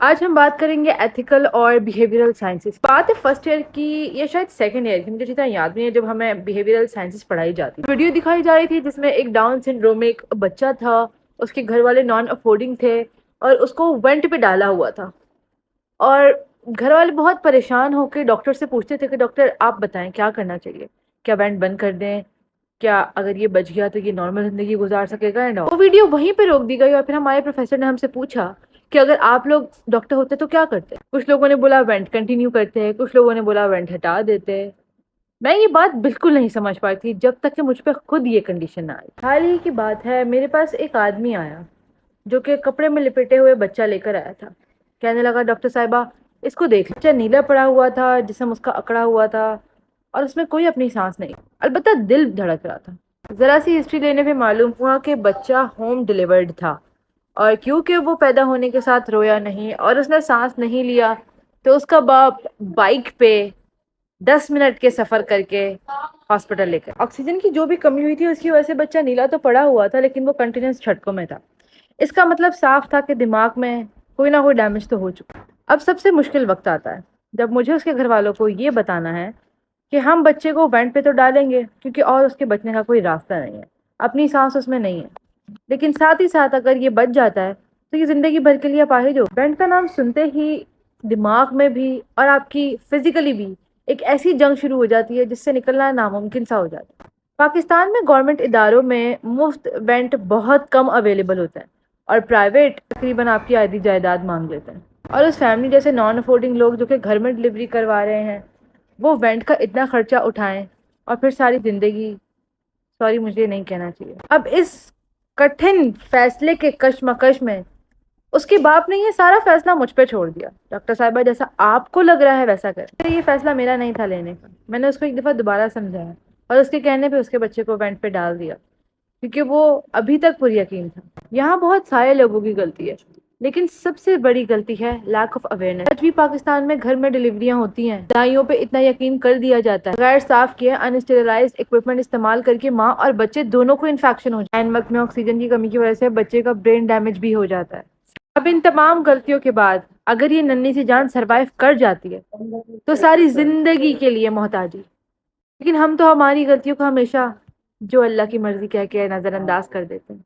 آج ہم بات کریں گے ایتھیکل اور بیہیویئرل سائنسز. بات ہے فرسٹ ایئر کی یا شاید سیکنڈ ایئر کی، مجھے جتنا یاد نہیں ہے جب ہمیں بیہیویئرل سائنسز پڑھائی جاتی. ویڈیو دکھائی جا رہی تھی جس میں ایک ڈاؤن سنڈروم میں ایک بچہ تھا، اس کے گھر والے نان افورڈنگ تھے اور اس کو وینٹ پہ ڈالا ہوا تھا. اور گھر والے بہت پریشان ہو کے ڈاکٹر سے پوچھتے تھے کہ ڈاکٹر آپ بتائیں کیا کرنا چاہیے، کیا وینٹ بند کر دیں، کیا اگر یہ بچ گیا تو یہ نارمل زندگی گزار سکے گا. اینڈ وہ ویڈیو وہیں پہ روک دی گئی اور پھر ہمارے پروفیسر نے ہم سے پوچھا کہ اگر آپ لوگ ڈاکٹر ہوتے تو کیا کرتے. کچھ لوگوں نے بولا وینٹ کنٹینیو کرتے، کچھ لوگوں نے بولا وینٹ ہٹا دیتے. میں یہ بات بالکل نہیں سمجھ پائی تھی جب تک کہ مجھ پہ خود یہ کنڈیشن نہ آئی. حال ہی کی بات ہے، میرے پاس ایک آدمی آیا جو کہ کپڑے میں لپٹے ہوئے بچہ لے کر آیا تھا. کہنے لگا ڈاکٹر صاحبہ اس کو دیکھ، بچہ نیلا پڑا ہوا تھا، جسم اس کا اکڑا ہوا تھا اور اس میں کوئی اپنی سانس نہیں، البتہ دل دھڑک رہا تھا. ذرا سی ہسٹری لینے پہ معلوم ہوا کہ بچہ ہوم ڈیلیورڈ تھا، اور کیونکہ وہ پیدا ہونے کے ساتھ رویا نہیں اور اس نے سانس نہیں لیا تو اس کا باپ بائک پہ 10 منٹ کے سفر کر کے ہاسپٹل لے کر. آکسیجن کی جو بھی کمی ہوئی تھی اس کی وجہ سے بچہ نیلا تو پڑا ہوا تھا لیکن وہ کنٹینیوس جھٹکوں میں تھا. اس کا مطلب صاف تھا کہ دماغ میں کوئی نہ کوئی ڈیمیج تو ہو چکا. اب سب سے مشکل وقت آتا ہے جب مجھے اس کے گھر والوں کو یہ بتانا ہے کہ ہم بچے کو وینٹ پہ تو ڈالیں گے کیونکہ اور اس کے بچنے کا کوئی راستہ نہیں ہے، اپنی سانس اس میں نہیں ہے، لیکن ساتھ ہی ساتھ اگر یہ بچ جاتا ہے تو یہ زندگی بھر کے لیے اپاہج ہو. وینٹ کا نام سنتے ہی دماغ میں بھی اور آپ کی فزیکلی بھی ایک ایسی جنگ شروع ہو جاتی ہے جس سے نکلنا ناممکن سا ہو جاتا ہے. پاکستان میں گورنمنٹ اداروں میں مفت وینٹ بہت کم اویلیبل ہوتا ہے اور پرائیویٹ تقریباً آپ کی آدھی جائیداد مانگ لیتے ہیں. اور اس فیملی جیسے نان افورڈنگ لوگ جو کہ گھر میں ڈلیوری کروا رہے ہیں وہ وینٹ کا اتنا خرچہ اٹھائیں اور پھر ساری زندگی، سوری مجھے نہیں کہنا چاہیے. اب اس کٹھن فیصلے کے کشمکش میں اس کے باپ نے یہ سارا فیصلہ مجھ پہ چھوڑ دیا. ڈاکٹر صاحبہ جیسا آپ کو لگ رہا ہے ویسا کر. یہ فیصلہ میرا نہیں تھا لینے کا. میں نے اس کو ایک دفعہ دوبارہ سمجھایا اور اس کے کہنے پہ اس کے بچے کو وینٹ پہ ڈال دیا کیونکہ وہ ابھی تک پر یقین تھا. یہاں بہت سارے لوگوں کی غلطی ہے لیکن سب سے بڑی غلطی ہے لیک آف اویئرنیس. آج بھی پاکستان میں گھر میں ڈلیوریاں ہوتی ہیں، دائیوں پہ اتنا یقین کر دیا جاتا ہے غیر صاف کیے انسٹیرلائزڈ اکوپمنٹ استعمال کر کے ماں اور بچے دونوں کو انفیکشن ہو جائے. این وقت میں آکسیجن کی کمی کی وجہ سے بچے کا برین ڈیمیج بھی ہو جاتا ہے. اب ان تمام غلطیوں کے بعد اگر یہ ننھی سی جان سروائیو کر جاتی ہے تو ساری زندگی کے لیے محتاجی. لیکن ہم تو ہماری غلطیوں کو ہمیشہ جو اللہ کی مرضی کہہ کے نظر انداز کر دیتے ہیں.